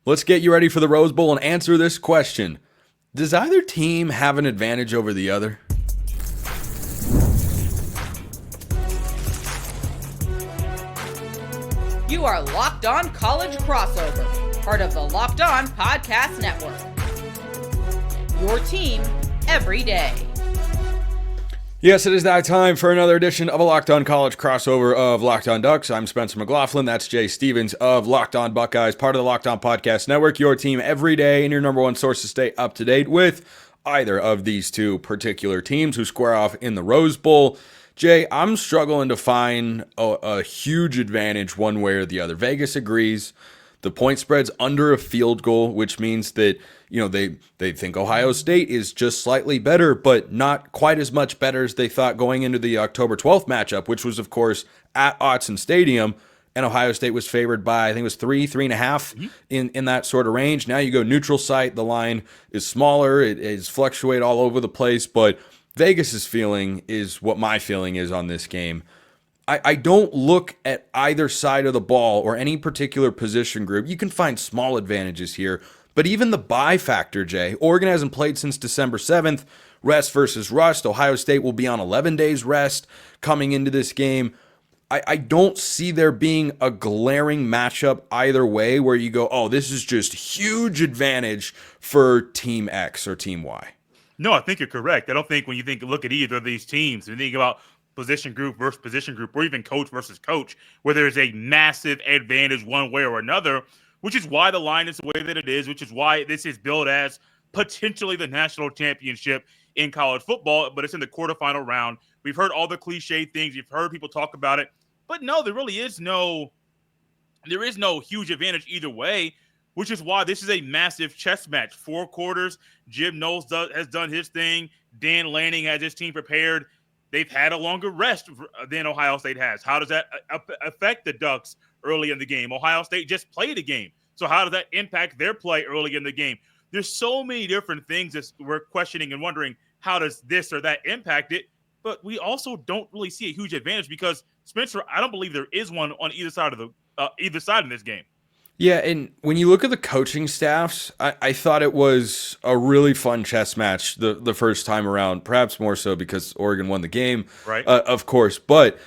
Let's get you ready for the Rose Bowl and answer this question. Does either team have an advantage over the other? You are Locked On College Crossover, part of the Locked On Podcast Network. Your team every day. Yes, it is that time for another edition of a Locked On College crossover of Locked On Ducks. I'm Spencer McLaughlin. That's Jay Stevens of Locked On Buckeyes, part of the Locked On Podcast Network, your team every day and your number one source to stay up to date with either of these two particular teams who square off in the Rose Bowl. Jay, I'm struggling to find a huge advantage one way or the other. Vegas agrees. The point spread's under a field goal, which means that, they think Ohio State is just slightly better, but not quite as much better as they thought going into the October 12th matchup, which was, of course, at Autzen Stadium. And Ohio State was favored by, I think it was 3.5 in that sort of range. Now you go neutral site. The line is smaller. It is fluctuate all over the place. But Vegas's feeling is what my feeling is on this game. I don't look at either side of the ball or any particular position group. You can find small advantages here, but even the bye factor, Jay. Oregon hasn't played since December 7th. Rest versus rust. Ohio State will be on 11 days rest coming into this game. I don't see there being a glaring matchup either way where you go, oh, this is just huge advantage for Team X or Team Y. No, I think you're correct. I don't think when you look at either of these teams, and think about position group versus position group, or even coach versus coach, where there's a massive advantage one way or another, which is why the line is the way that it is, which is why this is billed as potentially the national championship in college football, but it's in the quarterfinal round. We've heard all the cliche things. You've heard people talk about it, but no, there is no huge advantage either way, which is why this is a massive chess match. 4 quarters, Jim Knowles has done his thing. Dan Lanning has his team prepared. They've had a longer rest than Ohio State has. How does that affect the Ducks early in the game? Ohio State just played a game. So how does that impact their play early in the game? There's so many different things that we're questioning and wondering, how does this or that impact it? But we also don't really see a huge advantage because, Spencer, I don't believe there is one on either side in this game. Yeah, and when you look at the coaching staffs, I thought it was a really fun chess match the first time around, perhaps more so because Oregon won the game, right? Of course. But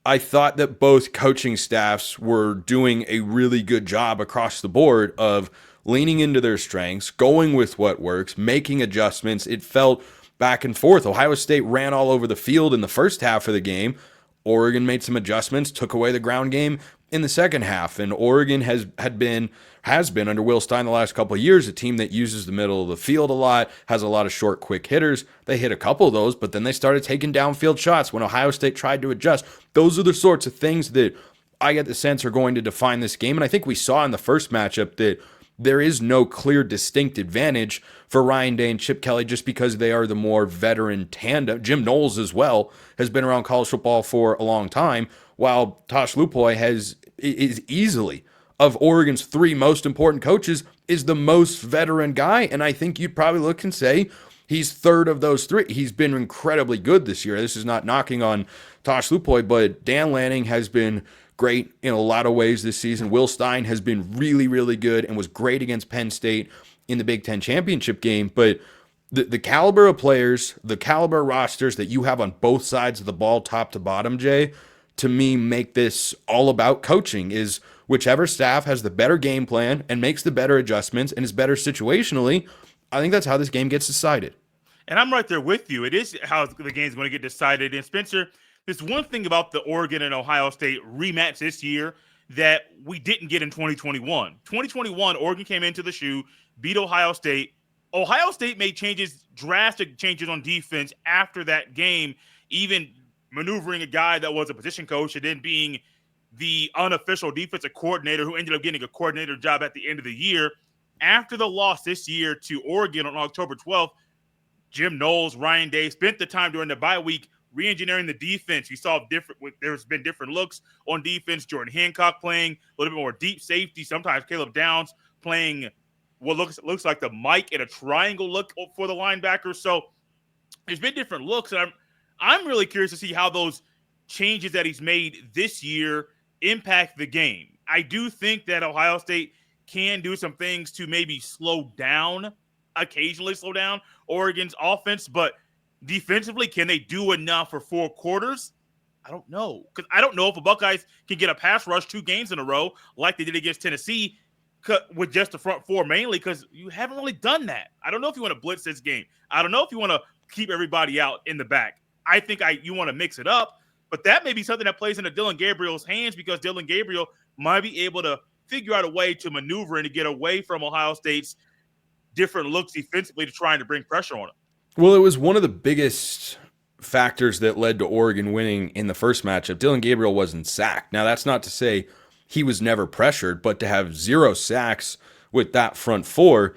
I thought that both coaching staffs were doing a really good job across the board of leaning into their strengths, going with what works, making adjustments. It felt back and forth. Ohio State ran all over the field in the first half of the game. Oregon made some adjustments, took away the ground game in the second half, and Oregon has been under Will Stein the last couple of years a team that uses the middle of the field a lot, has a lot of short, quick hitters. They hit a couple of those, but then they started taking downfield shots when Ohio State tried to adjust. Those are the sorts of things that I get the sense are going to define this game, and I think we saw in the first matchup that there is no clear, distinct advantage for Ryan Day and Chip Kelly just because they are the more veteran tandem. Jim Knowles as well has been around college football for a long time, while Tosh Lupoi is easily, of Oregon's 3 most important coaches, is the most veteran guy. And I think you'd probably look and say he's third of those 3. He's been incredibly good this year. This is not knocking on Tosh Lupoi, but Dan Lanning has been great in a lot of ways this season. Will Stein has been really, really good and was great against Penn State in the Big Ten championship game. But the caliber of players, the caliber rosters that you have on both sides of the ball, top to bottom, Jay, to me make this all about coaching. Is whichever staff has the better game plan and makes the better adjustments and is better situationally, I think that's how this game gets decided. And I'm right there with you. It is how the game's going to get decided. And Spencer, there's one thing about the Oregon and Ohio State rematch this year that we didn't get in 2021. 2021, Oregon came into the shoe, beat Ohio State. Ohio State made drastic changes on defense after that game, even maneuvering a guy that was a position coach and then being the unofficial defensive coordinator who ended up getting a coordinator job at the end of the year. After the loss this year to Oregon on October 12th, Jim Knowles, Ryan Day spent the time during the bye week re-engineering the defense. We saw there's been different looks on defense. Jordan Hancock playing a little bit more deep safety. Sometimes Caleb Downs playing what looks like the Mike in a triangle look for the linebackers. So there's been different looks, and I'm really curious to see how those changes that he's made this year impact the game. I do think that Ohio State can do some things to maybe occasionally slow down Oregon's offense, but defensively, can they do enough for 4 quarters? I don't know, because I don't know if the Buckeyes can get a pass rush 2 games in a row like they did against Tennessee with just the front 4 mainly, because you haven't really done that. I don't know if you want to blitz this game. I don't know if you want to keep everybody out in the back. I think you want to mix it up, but that may be something that plays into Dylan Gabriel's hands, because Dylan Gabriel might be able to figure out a way to maneuver and to get away from Ohio State's different looks defensively to trying to bring pressure on him. Well, it was one of the biggest factors that led to Oregon winning in the first matchup. Dylan Gabriel wasn't sacked. Now, that's not to say he was never pressured, but to have 0 sacks with that front 4,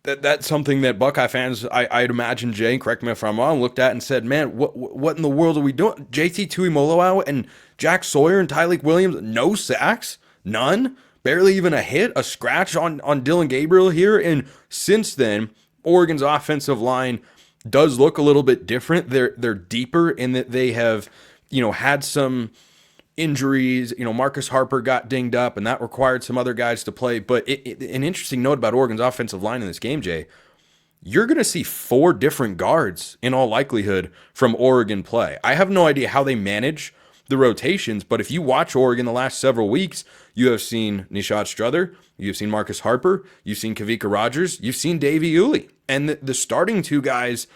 that's something that Buckeye fans, I'd imagine, Jay, correct me if I'm wrong, looked at and said, man, what in the world are we doing? JT Tuimoloau and Jack Sawyer and Tyleik Williams, no sacks? None? Barely even a hit, a scratch on Dylan Gabriel here. And since then, Oregon's offensive line does look a little bit different. They're deeper in that they have, had some injuries. Marcus Harper got dinged up, and that required some other guys to play. But an interesting note about Oregon's offensive line in this game, Jay, you're going to see 4 different guards in all likelihood from Oregon play. I have no idea how they manage the rotations, but if you watch Oregon the last several weeks, you have seen Nishad Strother, you've seen Marcus Harper, you've seen Kavika Rogers, you've seen Davey Uli. And the starting 2 guys,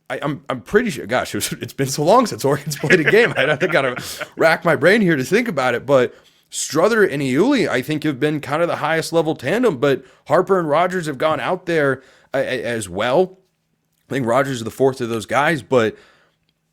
I'm pretty sure, gosh, it's been so long since Oregon's played a game. I got to rack my brain here to think about it, but Strother and Iuli, I think, have been kind of the highest level tandem, but Harper and Rogers have gone out there as well. I think Rogers is the 4th of those guys, but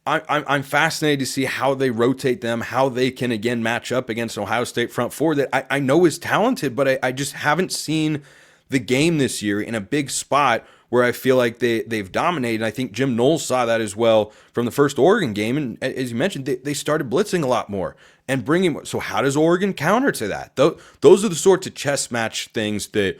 I'm fascinated to see how they rotate them, how they can again match up against Ohio State front 4 that I know is talented, but I just haven't seen the game this year in a big spot where I feel like they've dominated. I think Jim Knowles saw that as well from the first Oregon game, and as you mentioned, they started blitzing a lot more and bringing. So how does Oregon counter to that? Those are the sorts of chess match things that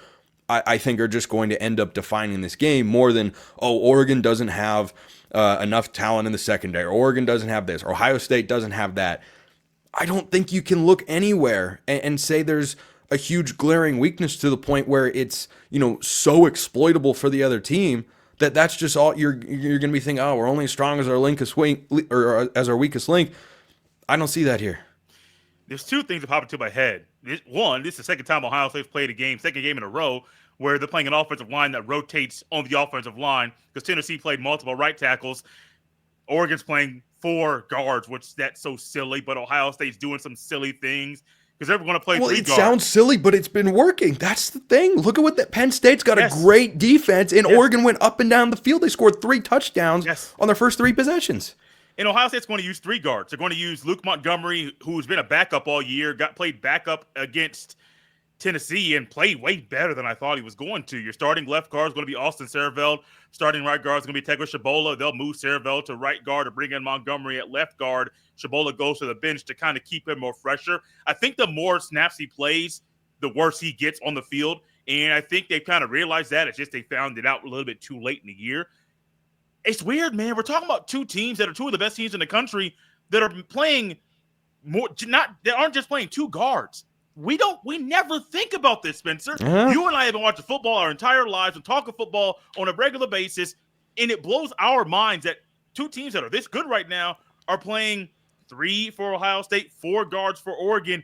I think are just going to end up defining this game more than, Oregon doesn't have enough talent in the secondary. Oregon doesn't have this. Or Ohio State doesn't have that. I don't think you can look anywhere and say there's a huge glaring weakness to the point where it's, so exploitable for the other team that's just all you're going to be thinking, we're only as strong as our as our weakest link. I don't see that here. There's 2 things that pop into my head. One, this is the second time Ohio State's played second game in a row, where they're playing an offensive line that rotates on the offensive line, because Tennessee played multiple right tackles. Oregon's playing 4 guards, which that's so silly, but Ohio State's doing some silly things because they're going to play 3 guards. It sounds silly, but it's been working. That's the thing. Look at what Penn State's got a great defense, and Oregon went up and down the field. They scored 3 touchdowns on their first 3 possessions. And Ohio State's going to use 3 guards. They're going to use Luke Montgomery, who's been a backup all year, played backup against Tennessee and played way better than I thought he was going to. Your starting left guard is going to be Austin Sareveld. Starting right guard is going to be Tegra Shabola. They'll move Sareveld to right guard to bring in Montgomery at left guard. Shabola goes to the bench to kind of keep him more fresher. I think the more snaps he plays, the worse he gets on the field. And I think they've kind of realized that. It's just they found it out a little bit too late in the year. It's weird, man. We're talking about 2 teams that are 2 of the best teams in the country that are playing more. They aren't just playing 2 guards. We never think about this, Spencer. Uh-huh. You and I have been watching football our entire lives and talking football on a regular basis, and it blows our minds that 2 teams that are this good right now are playing 3 for Ohio State, 4 guards for Oregon.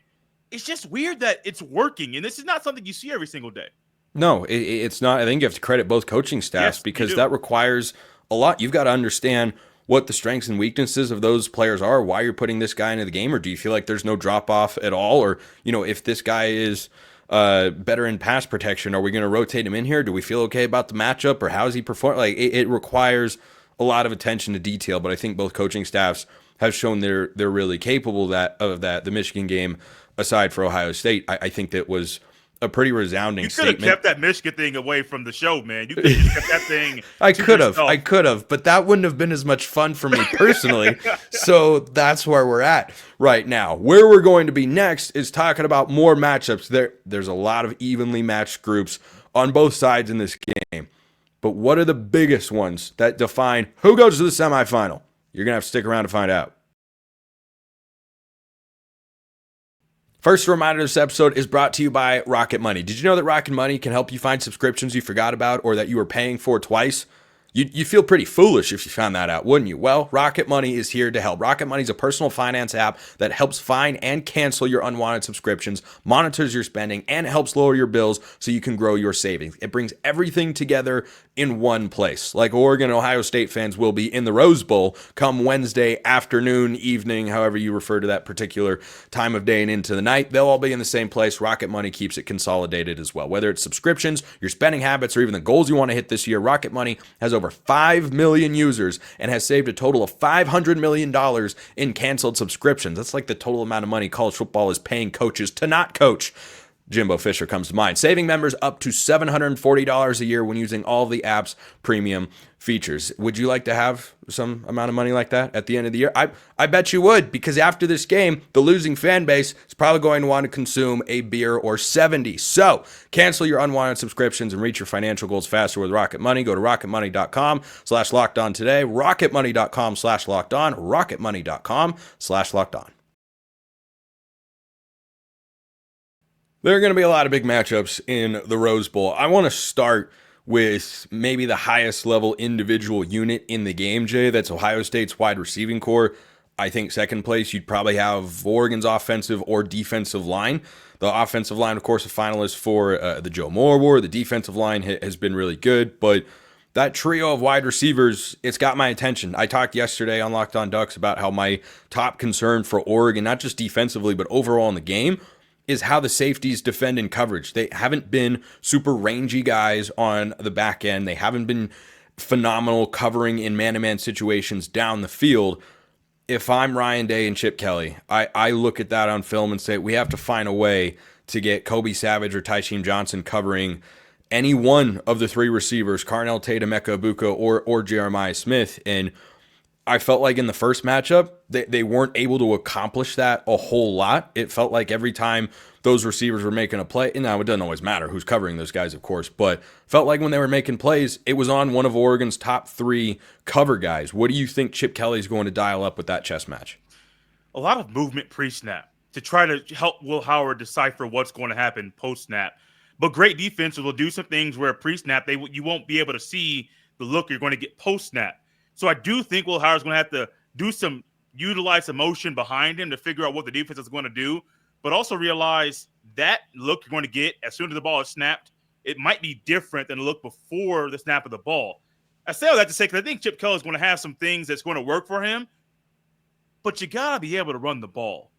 It's just weird that it's working, and this is not something you see every single day. No, it's not. I think you have to credit both coaching staffs because that requires a lot. You've got to understand what the strengths and weaknesses of those players are, why you're putting this guy into the game, or do you feel like there's no drop-off at all? Or, if this guy is better in pass protection, are we going to rotate him in here? Do we feel okay about the matchup, or how is he performing? Like, it requires a lot of attention to detail, but I think both coaching staffs have shown they're really capable of that. The Michigan game, aside for Ohio State, I think that was a pretty resounding statement. You could have kept that Michigan thing away from the show, man. You could have kept that thing. I could have, but that wouldn't have been as much fun for me personally. So that's where we're at right now. Where we're going to be next is talking about more matchups. There's a lot of evenly matched groups on both sides in this game. But what are the biggest ones that define who goes to the semifinal? You're going to have to stick around to find out. First reminder, this episode is brought to you by Rocket Money. Did you know that Rocket Money can help you find subscriptions you forgot about or that you were paying for twice? You feel pretty foolish if you found that out, wouldn't you? Well, Rocket Money is here to help. Rocket Money is a personal finance app that helps find and cancel your unwanted subscriptions, monitors your spending, and helps lower your bills so you can grow your savings. It brings everything together in one place. Like Oregon and Ohio State fans will be in the Rose Bowl come Wednesday afternoon, evening, however you refer to that particular time of day and into the night. They'll all be in the same place. Rocket Money keeps it consolidated as well. Whether it's subscriptions, your spending habits, or even the goals you want to hit this year, Rocket Money has over 5 million users and has saved a total of $500 million in canceled subscriptions. That's like the total amount of money college football is paying coaches to not coach. Jimbo Fisher comes to mind, saving members up to $740 a year when using all of the app's premium features. Would you like to have some amount of money like that at the end of the year? I bet you would, because after this game, the losing fan base is probably going to want to consume a beer or 70. So cancel your unwanted subscriptions and reach your financial goals faster with Rocket Money. Go to rocketmoney.com/lockedon today. rocketmoney.com/lockedon. rocketmoney.com/lockedon. There are going to be a lot of big matchups in the Rose Bowl. I want to start with maybe the highest level individual unit in the game, Jay. That's Ohio State's wide receiving core. I think second place, you'd probably have Oregon's offensive or defensive line. The offensive line, of course, a finalist for the Joe Moore Award. The defensive line has been really good, but that trio of wide receivers, it's got my attention. I talked yesterday on Locked On Ducks about how my top concern for Oregon, not just defensively, but overall in the game, is how the safeties defend in coverage. They haven't been super rangy guys on the back end. They haven't been phenomenal covering in man-to-man situations down the field. If I'm Ryan Day and Chip Kelly, I look at that on film and say, we have to find a way to get Kobe Savage or Tysheem Johnson covering any one of the three receivers, Carnell Tatum, Emeka Egbuka, or Jeremiah Smith. And I felt like in the first matchup, they weren't able to accomplish that a whole lot. It felt like every time those receivers were making a play, and now it doesn't always matter who's covering those guys, of course, but felt like when they were making plays, it was on one of Oregon's top three cover guys. What do you think Chip Kelly's going to dial up with that chess match? A lot of movement pre-snap to try to help Will Howard decipher what's going to happen post-snap. But great defenses will do some things where pre-snap, you won't be able to see the look you're going to get post-snap. So I do think Will Howard's going to have to utilize some motion behind him to figure out what the defense is going to do, but also realize that look you're going to get as soon as the ball is snapped, it might be different than the look before the snap of the ball. I say all that to say, because I think Chip Kelly is going to have some things that's going to work for him, but you got to be able to run the ball.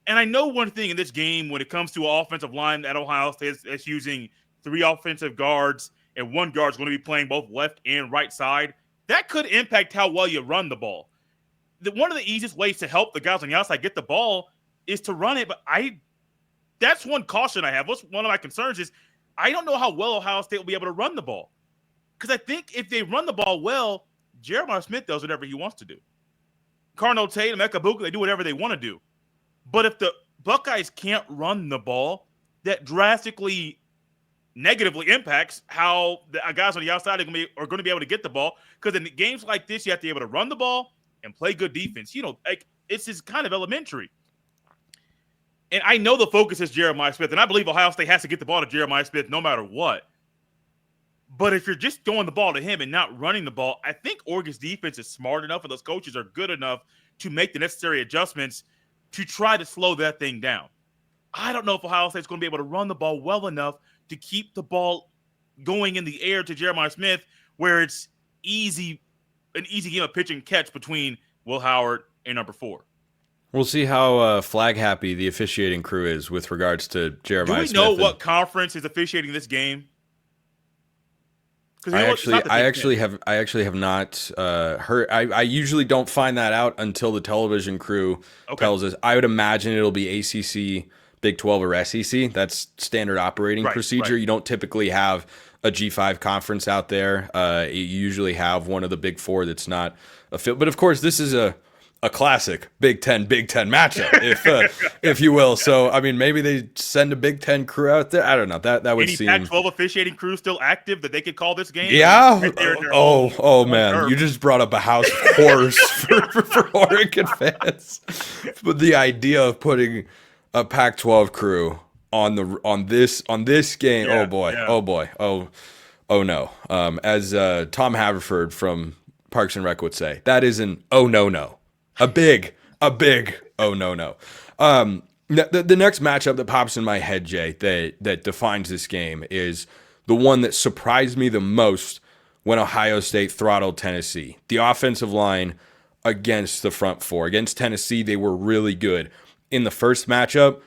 And I know one thing in this game, when it comes to an offensive line at Ohio State, it's using three offensive guards, and one guard's going to be playing both left and right side. That could impact how well you run the ball. One of the easiest ways to help the guys on the outside get the ball is to run it. But that's one caution I have. One of my concerns is I don't know how well Ohio State will be able to run the ball. Because I think if they run the ball well, Jeremiah Smith does whatever he wants to do. Carnell Tatum, Emeka Egbuka, they do whatever they want to do. But if the Buckeyes can't run the ball, that drastically negatively impacts how the guys on the outside are going to be able to get the ball. Because in games like this, you have to be able to run the ball and play good defense. It's just kind of elementary. And I know the focus is Jeremiah Smith, and I believe Ohio State has to get the ball to Jeremiah Smith no matter what. But if you're just throwing the ball to him and not running the ball, I think Oregon's defense is smart enough and those coaches are good enough to make the necessary adjustments to try to slow that thing down. I don't know if Ohio State's going to be able to run the ball well enough to keep the ball going in the air to Jeremiah Smith, where it's an easy game of pitch and catch between Will Howard and number 4. We'll see how flag happy the officiating crew is with regards to Jeremiah Smith. Do we know what conference is officiating this game? I actually have not heard. I usually don't find that out until the television crew tells us. I would imagine it'll be ACC, Big 12, or SEC. That's standard operating procedure. Right. You don't typically have a G5 conference out there. You usually have one of the Big 4 that's not a fit. But of course, this is a classic Big Ten matchup, if you will. So I mean, maybe they send a Big Ten crew out there. I don't know. That would seem. Any Pac-12 officiating crew still active that they could call this game? Yeah. Oh man, you just brought up a house of horrors for Oregon fans. But the idea of putting a Pac-12 crew on this game. Yeah, Oh boy. yeah. Oh boy. Oh no. As Tom Haverford from Parks and Rec would say, that is an oh no. A big oh no. The next matchup that pops in my head, Jay, that defines this game is the one that surprised me the most when Ohio State throttled Tennessee. The offensive line against the front four. Against Tennessee, they were really good. In the first matchup,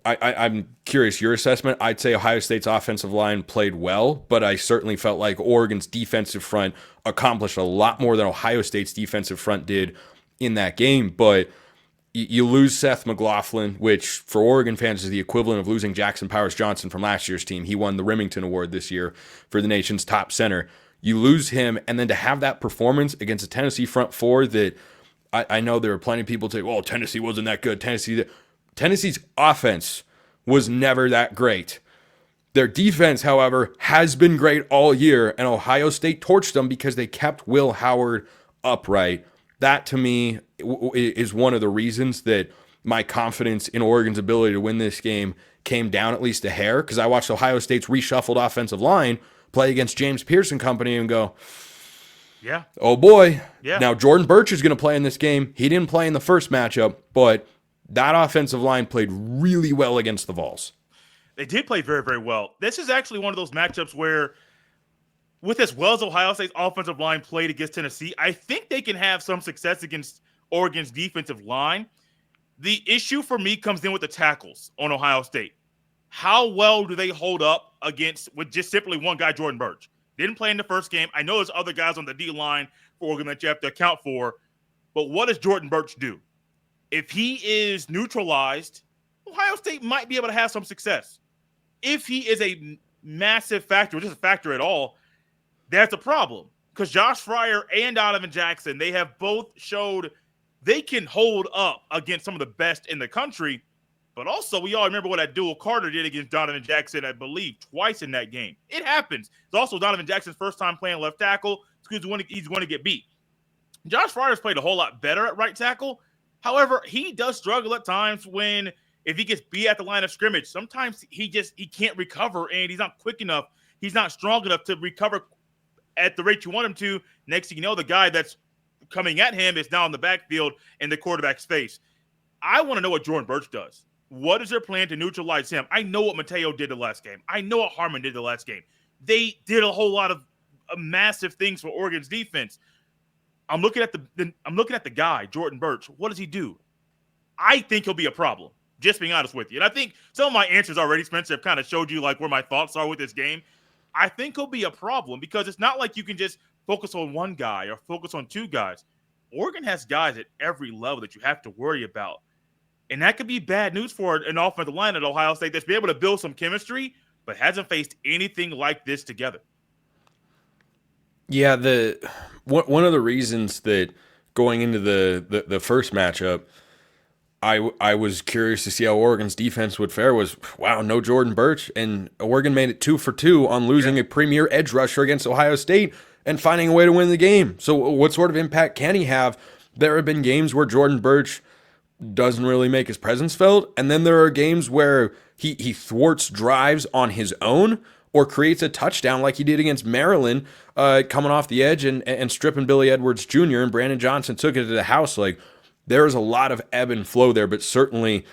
I'm curious your assessment. I'd say Ohio State's offensive line played well, but I certainly felt like Oregon's defensive front accomplished a lot more than Ohio State's defensive front did in that game. But you lose Seth McLaughlin, which for Oregon fans is the equivalent of losing Jackson Powers Johnson from last year's team. He won the Remington Award this year for the nation's top center. You lose him, and then to have that performance against a Tennessee front four that I know there are plenty of people say, well, Tennessee wasn't that good. Tennessee's offense was never that great. Their defense, however, has been great all year, and Ohio State torched them because they kept Will Howard upright. That, to me, is one of the reasons that my confidence in Oregon's ability to win this game came down at least a hair, because I watched Ohio State's reshuffled offensive line play against James Pearson Company and go, yeah, oh boy. Yeah. Now, Jordan Birch is going to play in this game. He didn't play in the first matchup, but that offensive line played really well against the Vols. They did play very, very well. This is actually one of those matchups where, with as well as Ohio State's offensive line played against Tennessee, I think they can have some success against Oregon's defensive line. The issue for me comes in with the tackles on Ohio State. How well do they hold up with just simply one guy, Jordan Birch? Didn't play in the first game. I know there's other guys on the D-line for Oregon that you have to account for, but what does Jordan Birch do? If he is neutralized, Ohio State might be able to have some success. If he is a massive factor, or just a factor at all, that's a problem. Because Josh Fryer and Donovan Jackson, they have both showed they can hold up against some of the best in the country. But also, we all remember what Abdul Carter did against Donovan Jackson, I believe, twice in that game. It happens. It's also Donovan Jackson's first time playing left tackle. He's going to get beat. Josh Fryer's played a whole lot better at right tackle. However, he does struggle at times if he gets beat at the line of scrimmage. Sometimes he can't recover, and he's not quick enough. He's not strong enough to recover at the rate you want him to. Next thing you know, the guy that's coming at him is now in the backfield in the quarterback's face. I want to know what Jordan Birch does. What is their plan to neutralize him? I know what Mateo did the last game. I know what Harmon did the last game. They did a whole lot of massive things for Oregon's defense. I'm looking at the guy, Jordan Birch. What does he do? I think he'll be a problem, just being honest with you. And I think some of my answers already, Spencer, have kind of showed you like where my thoughts are with this game. I think he'll be a problem because it's not like you can just focus on one guy or focus on two guys. Oregon has guys at every level that you have to worry about. And that could be bad news for an offensive line at Ohio State that's been able to build some chemistry, but hasn't faced anything like this together. Yeah, one of the reasons that going into the first matchup, I was curious to see how Oregon's defense would fare was, wow, no Jordan Birch, and Oregon made it 2 for 2 on losing a premier edge rusher against Ohio State and finding a way to win the game. So what sort of impact can he have? There have been games where Jordan Birch doesn't really make his presence felt, and then there are games where he thwarts drives on his own or creates a touchdown like he did against Maryland, coming off the edge and stripping Billy Edwards Jr. and Brandon Johnson took it to the house. Like, there's a lot of ebb and flow there, but certainly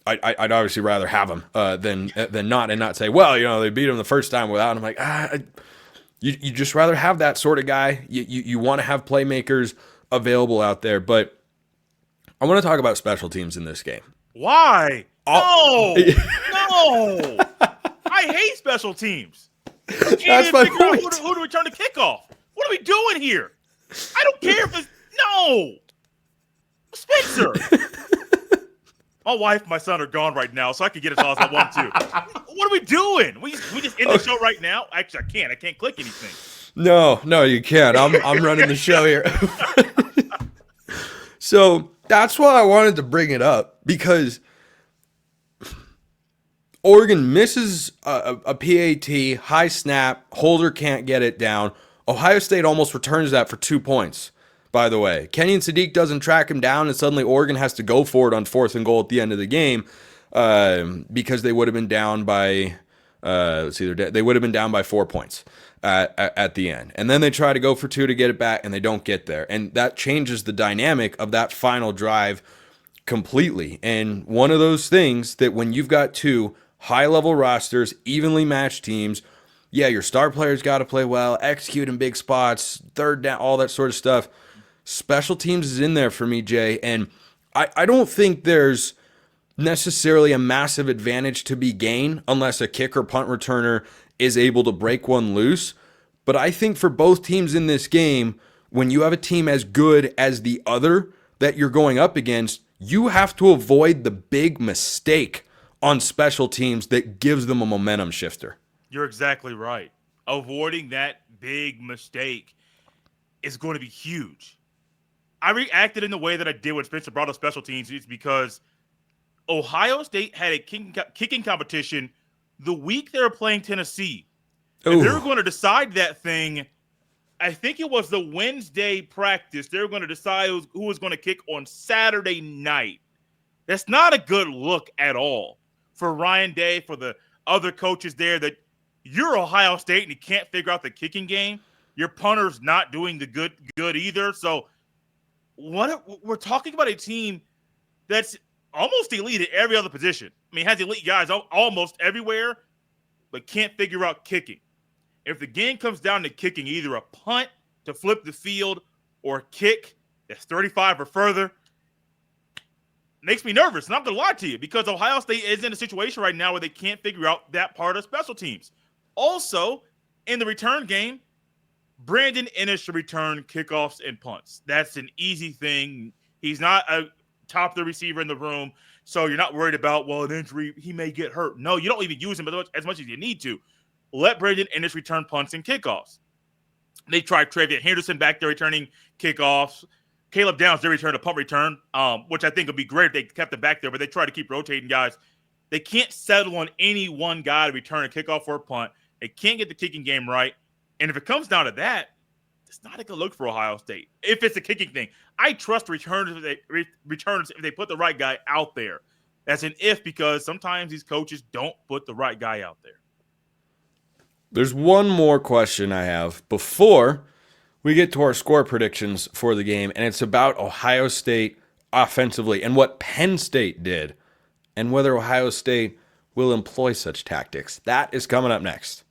I'd obviously rather have him than not, and not say, well, they beat him the first time without him. Like, you just rather have that sort of guy. You want to have playmakers available out there, but I want to talk about special teams in this game. Why? No! I hate special teams. That's my point. Who do we turn the kickoff? What are we doing here? I don't care if it's... No! Spencer! My wife and my son are gone right now, so I can get us all if I want to. What are we doing? We just end the show right now? Actually, I can't click anything. No, you can't. I'm running the show here. So that's why I wanted to bring it up, because Oregon misses a PAT, high snap, Holder can't get it down. Ohio State almost returns that for 2 points. by the way. Kenyon Sadiq doesn't track him down, and suddenly Oregon has to go for it on 4th and goal at the end of the game because they would have been down by they would have been down by 4 points at the end. And then they try to go for 2 to get it back, and they don't get there. And that changes the dynamic of that final drive completely. And one of those things that when you've got 2 high-level rosters, evenly matched teams, yeah, your star players got to play well, execute in big spots, third down, all that sort of stuff. Special teams is in there for me, Jay. And I don't think there's necessarily a massive advantage to be gained unless a kick or punt returner is able to break one loose. But I think for both teams in this game, when you have a team as good as the other that you're going up against, you have to avoid the big mistake on special teams that gives them a momentum shifter. You're exactly right. Avoiding that big mistake is going to be huge. I reacted in the way that I did when Spencer brought up special teams is because Ohio State had a kicking competition the week they were playing Tennessee. And they were going to decide that thing. I think it was the Wednesday practice. They were going to decide who was going to kick on Saturday night. That's not a good look at all for Ryan Day, for the other coaches there, that you're Ohio State and you can't figure out the kicking game. Your punter's not doing the good either. So we're talking about a team that's almost elite at every other position. I mean, has elite guys almost everywhere, but can't figure out kicking. If the game comes down to kicking, either a punt to flip the field or a kick that's 35 or further, makes me nervous. And I'm going to lie to you, because Ohio State is in a situation right now where they can't figure out that part of special teams. Also, in the return game, Brandon Ennis should return kickoffs and punts. That's an easy thing. He's not a top the receiver in the room, so you're not worried about, well, an injury, he may get hurt. No, you don't even use him as much as you need to. Let Brandon Ennis return punts and kickoffs. They tried Travion Henderson back there returning kickoffs. Caleb Downs, they returned a punt return, which I think would be great if they kept him back there, but they try to keep rotating guys. They can't settle on any one guy to return a kickoff or a punt. They can't get the kicking game right. And if it comes down to that, it's not a good look for Ohio State. If it's a kicking thing, I trust returners if they put the right guy out there. That's an if, because sometimes these coaches don't put the right guy out there. There's one more question I have before we get to our score predictions for the game, and it's about Ohio State offensively and what Penn State did and whether Ohio State will employ such tactics. That is coming up next.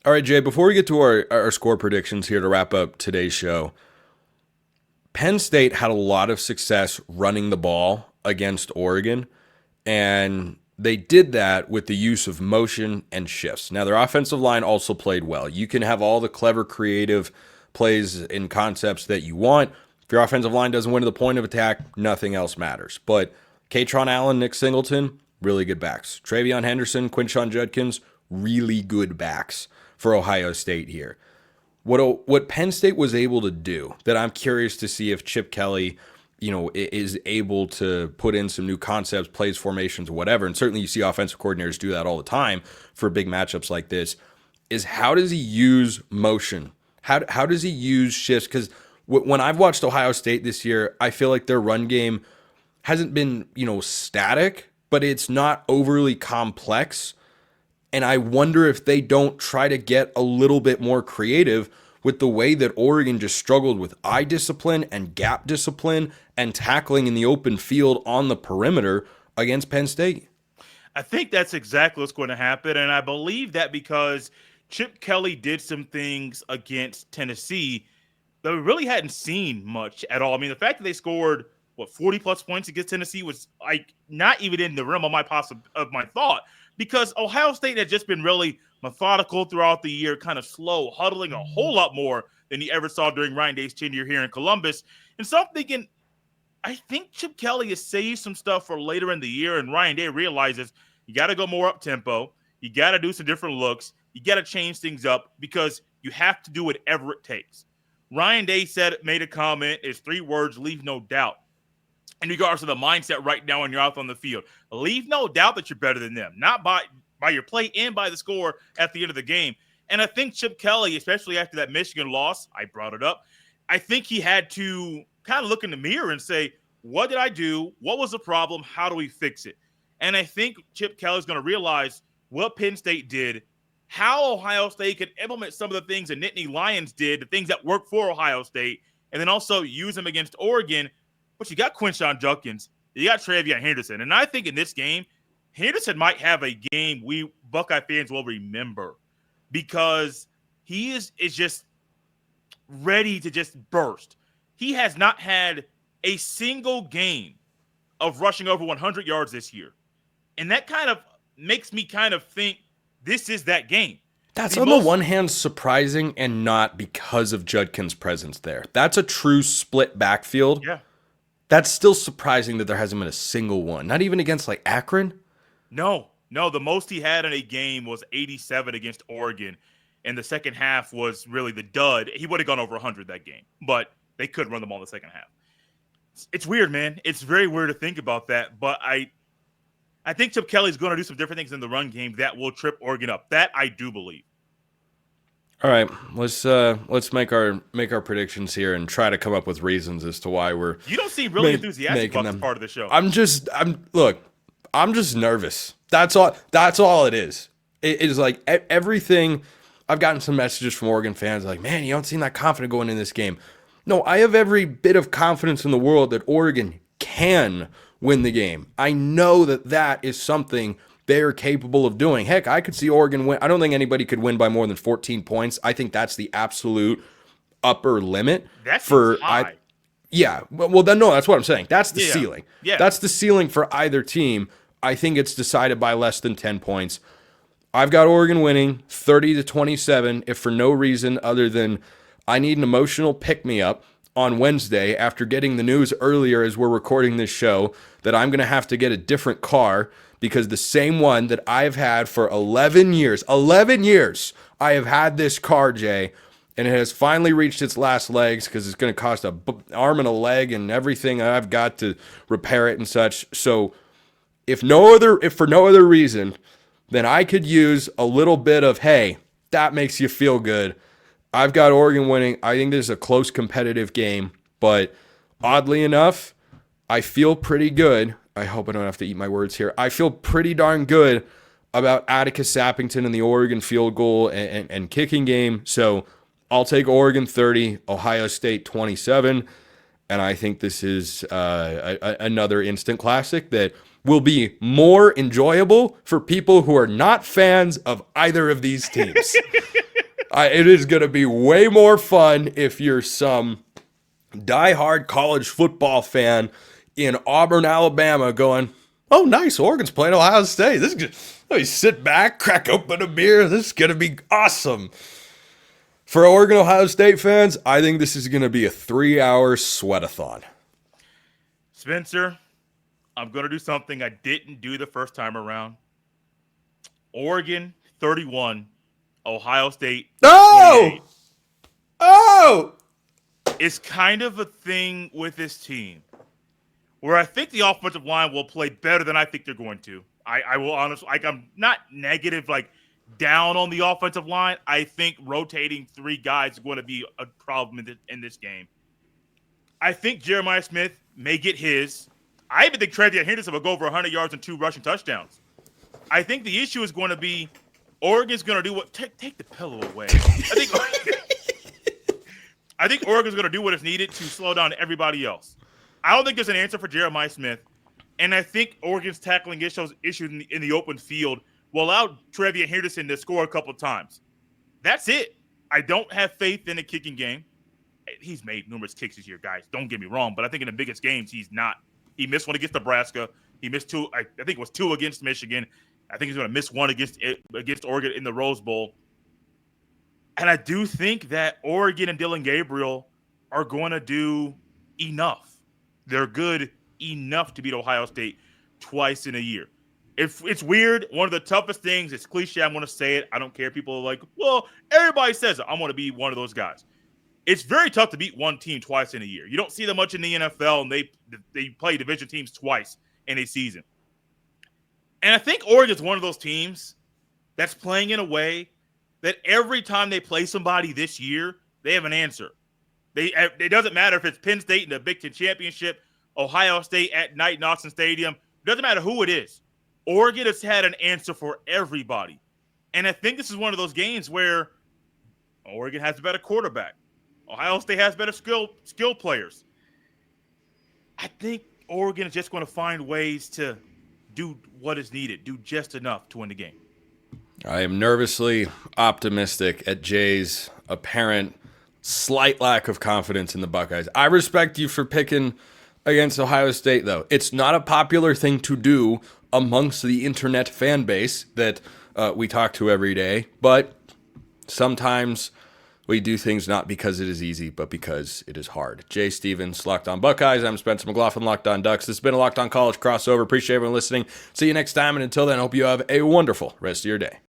All right, Jay, before we get to our score predictions here to wrap up today's show, Penn State had a lot of success running the ball against Oregon, and they did that with the use of motion and shifts. Now, their offensive line also played well. You can have all the clever, creative plays and concepts that you want. If your offensive line doesn't win to the point of attack, nothing else matters. But Katron Allen, Nick Singleton, really good backs. Travion Henderson, Quinshon Judkins, really good backs for Ohio State here. What Penn State was able to do that I'm curious to see if Chip Kelly, is able to put in some new concepts, plays, formations, whatever, and certainly you see offensive coordinators do that all the time for big matchups like this, is how does he use motion? How does he use shifts? Because when I've watched Ohio State this year, I feel like their run game hasn't been, static, but it's not overly complex. And I wonder if they don't try to get a little bit more creative with the way that Oregon just struggled with eye discipline and gap discipline and tackling in the open field on the perimeter against Penn State. I think that's exactly what's going to happen. And I believe that because Chip Kelly did some things against Tennessee that we really hadn't seen much at all. I mean, the fact that they scored, 40-plus points against Tennessee was like not even in the realm of my thought, because Ohio State had just been really methodical throughout the year, kind of slow, huddling a whole lot more than you ever saw during Ryan Day's tenure here in Columbus. And so I'm thinking, I think Chip Kelly has saved some stuff for later in the year, and Ryan Day realizes you got to go more up-tempo. You got to do some different looks. You got to change things up because you have to do whatever it takes. Ryan Day made a comment, it's 3 words, leave no doubt. In regards to the mindset right now when you're out on the field, leave no doubt that you're better than them. Not by by your play and by the score at the end of the game. And I think Chip Kelly, especially after that Michigan loss, I brought it up, I think he had to kind of look in the mirror and say, what did I do? What was the problem? How do we fix it? And I think Chip Kelly's going to realize what Penn State did, how Ohio State could implement some of the things that Nittany Lions did, the things that worked for Ohio State, and then also use them against Oregon. But you got Quinshon Judkins, you got Travion Henderson. And I think in this game, Henderson might have a game we Buckeye fans will remember because he is just ready to just burst. He has not had a single game of rushing over 100 yards this year. And that kind of makes me kind of think this is that game. That's on the one hand surprising and not because of Judkins' presence there. That's a true split backfield. Yeah. That's still surprising that there hasn't been a single one. Not even against like Akron? No. The most he had in a game was 87 against Oregon. And the second half was really the dud. He would have gone over 100 that game. But they couldn't run the ball in the second half. It's weird, man. It's very weird to think about that. But I think Chip Kelly's going to do some different things in the run game that will trip Oregon up. That I do believe. All right, let's make our predictions here and try to come up with reasons as to why we're. You don't seem really enthusiastic about this part of the show. I'm just nervous. That's all it is. It is like everything. I've gotten some messages from Oregon fans like, man, you don't seem that confident going in this game. No, I have every bit of confidence in the world that Oregon can win the game. I know that is something they're capable of doing. Heck, I could see Oregon win. I don't think anybody could win by more than 14 points. I think that's the absolute upper limit. That's high. Yeah. Well, then no, that's what I'm saying. That's the ceiling. Yeah. That's the ceiling for either team. I think it's decided by less than 10 points. I've got Oregon winning 30-27, if for no reason other than I need an emotional pick-me-up on Wednesday after getting the news earlier as we're recording this show that I'm going to have to get a different car because the same one that I've had for 11 years, I have had this car, Jay, and it has finally reached its last legs because it's going to cost an arm and a leg and everything I've got to repair it and such. So if for no other reason, then I could use a little bit of, hey, that makes you feel good. I've got Oregon winning. I think this is a close competitive game, but oddly enough, I feel pretty good. I hope I don't have to eat my words here. I feel pretty darn good about Atticus Sappington and the Oregon field goal and kicking game. So I'll take Oregon 30, Ohio State 27, and I think this is another instant classic that will be more enjoyable for people who are not fans of either of these teams. It is going to be way more fun if you're some diehard college football fan in Auburn, Alabama going, oh, nice, Oregon's playing Ohio State. This is good. Let me sit back, crack open a beer. This is going to be awesome. For Oregon, Ohio State fans, I think this is going to be a 3-hour sweat-a-thon. Spencer, I'm going to do something I didn't do the first time around. Oregon 31, Ohio State 28. Oh! It's kind of a thing with this team where I think the offensive line will play better than I think they're going to. I will honestly, I'm not negative, down on the offensive line. I think rotating 3 guys is going to be a problem in this game. I think Jeremiah Smith may get his. I even think Travion Henderson will go over 100 yards and 2 rushing touchdowns. I think the issue is going to be Oregon's going to do what? Take the pillow away. I think Oregon's going to do what is needed to slow down everybody else. I don't think there's an answer for Jeremiah Smith, and I think Oregon's tackling issues in the open field will allow Travion Henderson to score a couple times. That's it. I don't have faith in the kicking game. He's made numerous kicks this year, guys. Don't get me wrong, but I think in the biggest games, he's not. He missed one against Nebraska. He missed 2. I think it was 2 against Michigan. I think he's going to miss 1 against Oregon in the Rose Bowl. And I do think that Oregon and Dylan Gabriel are going to do enough. They're good enough to beat Ohio State twice in a year. It's weird. One of the toughest things, it's cliche, I'm going to say it. I don't care. People are like, well, everybody says it. I'm going to be one of those guys. It's very tough to beat one team twice in a year. You don't see that much in the NFL, and they play division teams twice in a season. And I think Oregon's one of those teams that's playing in a way that every time they play somebody this year, they have an answer. It doesn't matter if it's Penn State in the Big Ten Championship, Ohio State at night in Austin Stadium. It doesn't matter who it is. Oregon has had an answer for everybody. And I think this is one of those games where Oregon has a better quarterback. Ohio State has better skill players. I think Oregon is just going to find ways to do what is needed, do just enough to win the game. I am nervously optimistic at Jay's apparent slight lack of confidence in the Buckeyes. I respect you for picking against Ohio State, though. It's not a popular thing to do amongst the internet fan base that we talk to every day, but sometimes we do things not because it is easy, but because it is hard. Jay Stevens, Locked On Buckeyes. I'm Spencer McLaughlin, Locked On Ducks. This has been a Locked On College crossover. Appreciate everyone listening. See you next time, and until then, hope you have a wonderful rest of your day.